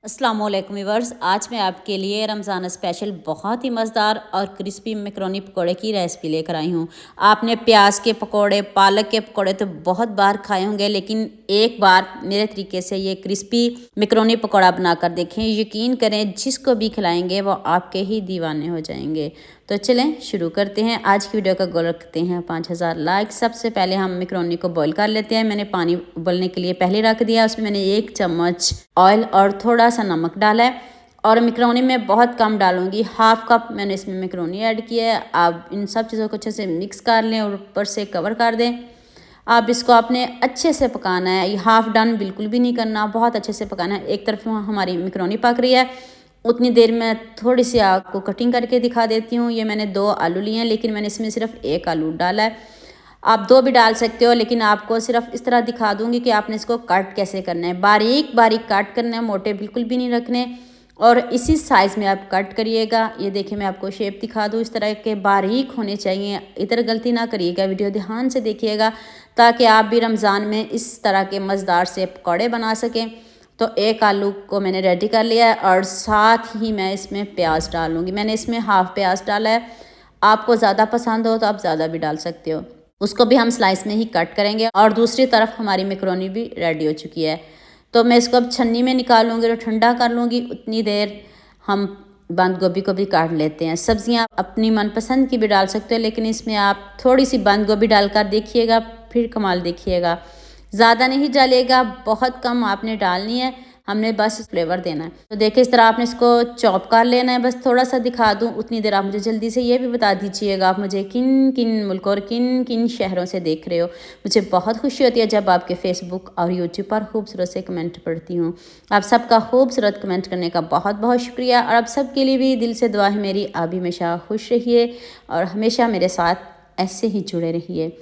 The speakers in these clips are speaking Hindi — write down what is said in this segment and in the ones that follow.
अस्सलाम वालेकुम व्यूअर्स, आज मैं आपके लिए रमज़ान स्पेशल बहुत ही मज़ेदार और क्रिस्पी मैकरोनी पकोड़े की रेसिपी लेकर आई हूँ। आपने प्याज के पकोड़े, पालक के पकोड़े तो बहुत बार खाए होंगे, लेकिन एक बार मेरे तरीके से ये क्रिस्पी मैकरोनी पकोड़ा बनाकर देखें। यकीन करें, जिसको भी खिलाएंगे वो आपके ही दीवाने हो जाएंगे। तो चलें शुरू करते हैं। आज की वीडियो का गोल रखते हैं 5000 लाइक। सबसे पहले हम मैकरोनी को बॉईल कर लेते हैं। मैंने पानी उबलने के लिए पहले रख दिया। उसमें मैंने 1 चम्मच ऑयल और थोड़ा सा नमक डाला है, और मैकरोनी में बहुत कम डालूंगी। हाफ कप मैंने इसमें मैकरोनी ऐड किया है। आप इन सब चीज़ों को अच्छे से मिक्स कर लें और ऊपर से कवर कर दें। आप इसको आपने अच्छे से पकाना है, हाफ डन बिल्कुल भी नहीं करना, बहुत अच्छे से पकाना है। एक तरफ हमारी मैकरोनी पक रही है, उतनी देर में थोड़ी सी आपको कटिंग करके दिखा देती हूँ। ये मैंने 2 आलू लिए हैं, लेकिन मैंने इसमें सिर्फ 1 आलू डाला है। आप 2 भी डाल सकते हो, लेकिन आपको सिर्फ इस तरह दिखा दूंगी कि आपने इसको कट कैसे करना है। बारीक बारीक कट करना है, मोटे बिल्कुल भी नहीं रखने, और इसी साइज़ में आप कट करिएगा। ये देखिए, मैं आपको शेप दिखा दूँ, इस तरह के बारीक होने चाहिए। इधर गलती ना करिएगा, वीडियो ध्यान से देखिएगा, ताकि आप भी रमज़ान में इस तरह के मज़ेदार से पकौड़े बना सकें। तो 1 आलू को मैंने रेडी कर लिया है, और साथ ही मैं इसमें प्याज डालूँगी। मैंने इसमें हाफ़ प्याज डाला है। आपको ज़्यादा पसंद हो तो आप ज़्यादा भी डाल सकते हो। उसको भी हम स्लाइस में ही कट करेंगे। और दूसरी तरफ हमारी मैकरोनी भी रेडी हो चुकी है। तो मैं इसको अब छन्नी में निकालूंगी और ठंडा कर लूँगी। उतनी देर हम बंद गोभी को भी काट लेते हैं। सब्जियां अपनी मनपसंद की भी डाल सकते हो, लेकिन इसमें आप थोड़ी सी बंद गोभी डालकर देखिएगा, फिर कमाल देखिएगा। ज़्यादा नहीं डालिएगा, बहुत कम आपने डालनी है, हमने बस फ्लेवर देना है। तो देखिए, इस तरह आपने इसको चॉप कर लेना है। बस थोड़ा सा दिखा दूँ, उतनी देर आप मुझे जल्दी से ये भी बता दीजिएगा आप मुझे किन किन मुल्कों और किन किन शहरों से देख रहे हो। मुझे बहुत खुशी होती है जब आपके फेसबुक और यूट्यूब पर खूबसूरत से कमेंट पढ़ती हूँ। आप सबका खूबसूरत कमेंट करने का बहुत बहुत शुक्रिया, और आप सबके लिए भी दिल से दुआ है मेरी। आप हमेशा खुश रहिए और हमेशा मेरे साथ ऐसे ही जुड़े रहिए।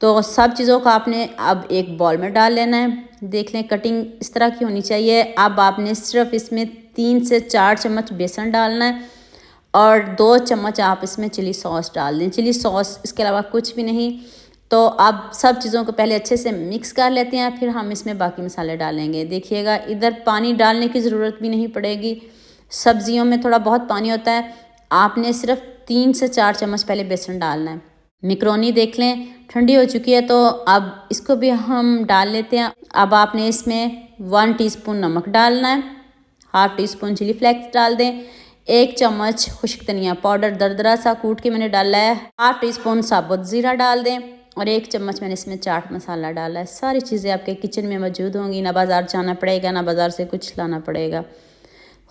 तो सब चीज़ों को आपने अब एक बॉल में डाल लेना है। देख लें, कटिंग इस तरह की होनी चाहिए। अब आपने सिर्फ इसमें 3 से 4 चम्मच बेसन डालना है, और 2 चम्मच आप इसमें चिली सॉस डाल दें। चिली सॉस, इसके अलावा कुछ भी नहीं। तो अब सब चीज़ों को पहले अच्छे से मिक्स कर लेते हैं, फिर हम इसमें बाकी मसाले डालेंगे। देखिएगा, इधर पानी डालने की ज़रूरत भी नहीं पड़ेगी। सब्जियों में थोड़ा बहुत पानी होता है। आपने सिर्फ 3 से 4 चम्मच पहले बेसन डालना है। मैकरोनी देख लें ठंडी हो चुकी है, तो अब इसको भी हम डाल लेते हैं। अब आपने इसमें 1 टीस्पून नमक डालना है, half teaspoon chilli flakes डाल दें, 1 चम्मच खुश्क धनिया पाउडर दरदरा सा कूट के मैंने डाला है, हाफ़ टी स्पून साबुत ज़ीरा डाल दें, और 1 चम्मच मैंने इसमें चाट मसाला डाला है। सारी चीज़ें आपके किचन में मौजूद होंगी, ना बाज़ार जाना पड़ेगा, ना बाज़ार से कुछ लाना पड़ेगा।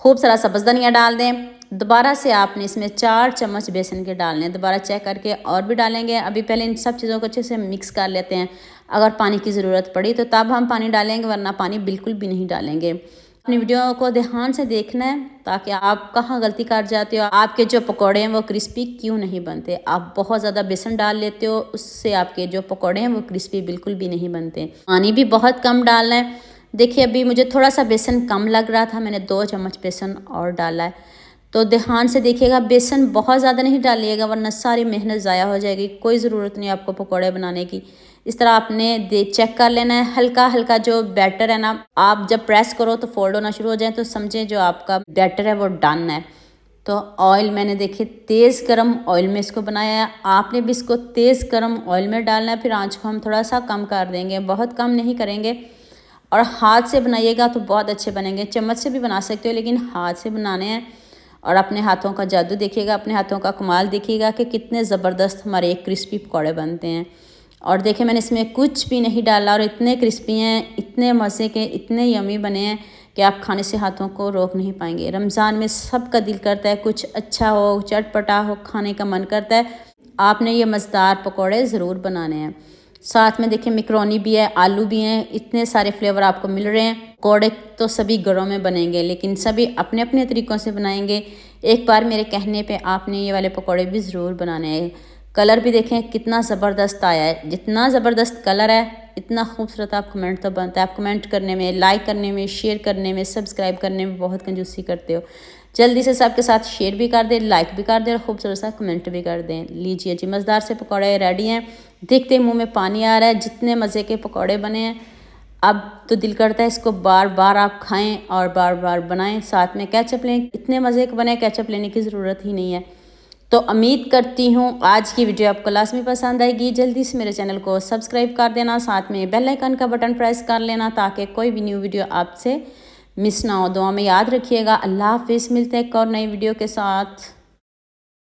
खूब सारा सब्ज़ धनिया डाल दें। दोबारा से आपने इसमें 4 चम्मच बेसन के डालने हैं। दोबारा चेक करके और भी डालेंगे। अभी पहले इन सब चीज़ों को अच्छे से मिक्स कर लेते हैं। अगर पानी की ज़रूरत पड़ी तो तब हम पानी डालेंगे, वरना पानी बिल्कुल भी नहीं डालेंगे। अपनी वीडियो को ध्यान से देखना है, ताकि आप कहाँ गलती कर जाते हो, आपके जो पकौड़े हैं वो क्रिस्पी क्यों नहीं बनते। आप बहुत ज़्यादा बेसन डाल लेते हो, उससे आपके जो पकौड़े हैं वो क्रिस्पी बिल्कुल भी नहीं बनते। पानी भी बहुत कम डालना है। देखिए, अभी मुझे थोड़ा सा बेसन कम लग रहा था, मैंने 2 चम्मच बेसन और डाला है। तो ध्यान से देखिएगा, बेसन बहुत ज़्यादा नहीं डालिएगा, वरना सारी मेहनत ज़ाया हो जाएगी। कोई ज़रूरत नहीं आपको पकोड़े बनाने की। इस तरह आपने चेक कर लेना है। हल्का हल्का जो बैटर है ना, आप जब प्रेस करो तो फोल्ड होना शुरू हो जाए, तो समझें जो आपका बैटर है वो डन है। तो ऑयल मैंने देखिए तेज़ गरम ऑयल में इसको बनाया है। आपने भी इसको तेज़ गरम ऑयल में डालना है। फिर आँच को हम थोड़ा सा कम कर देंगे, बहुत कम नहीं करेंगे। और हाथ से बनाइएगा तो बहुत अच्छे बनेंगे। चम्मच से भी बना सकते हो, लेकिन हाथ से बनाने हैं। और अपने हाथों का जादू देखिएगा, अपने हाथों का कमाल देखिएगा कि कितने ज़बरदस्त हमारे एक क्रिस्पी पकौड़े बनते हैं। और देखिए, मैंने इसमें कुछ भी नहीं डाला, और इतने क्रिस्पी हैं, इतने मज़े के, इतने यमी बने हैं कि आप खाने से हाथों को रोक नहीं पाएंगे। रमज़ान में सबका दिल करता है कुछ अच्छा हो, चटपटा हो, खाने का मन करता है। आपने ये मज़ेदार पकौड़े ज़रूर बनाने हैं। साथ में देखिए, मैकरोनी भी है, आलू भी हैं, इतने सारे फ्लेवर आपको मिल रहे हैं। पकौड़े तो सभी घरों में बनेंगे, लेकिन सभी अपने अपने तरीक़ों से बनाएंगे। एक बार मेरे कहने पे आपने ये वाले पकौड़े भी ज़रूर बनाने हैं। कलर भी देखें कितना ज़बरदस्त आया है। जितना ज़बरदस्त कलर है, इतना खूबसूरत आप कमेंट तो बनता है। आप कमेंट करने में, लाइक करने में, शेयर करने में, सब्सक्राइब करने में बहुत कंजूसी करते हो। जल्दी से सबके साथ शेयर भी कर दें, लाइक भी कर दें, और खूबसूरत सा कमेंट भी कर दें। लीजिए जी, मज़ेदार से पकौड़े रेडी हैं। देखते मुंह में पानी आ रहा है, जितने मज़े के पकौड़े बने हैं। अब तो दिल करता है इसको बार बार आप खाएं और बार बार बनाएं। साथ में केचप लें, इतने मज़े का बने केचप लेने की ज़रूरत ही नहीं है। तो उम्मीद करती हूँ आज की वीडियो आपको लाजमी पसंद आएगी। जल्दी से मेरे चैनल को सब्सक्राइब कर देना, साथ में बेल आइकन का बटन प्रेस कर लेना ताकि कोई भी न्यू वीडियो आपसे मिस ना हो। दुआ में याद रखिएगा। अल्लाह हाफिज़, मिलते हैं एक और नई वीडियो के साथ।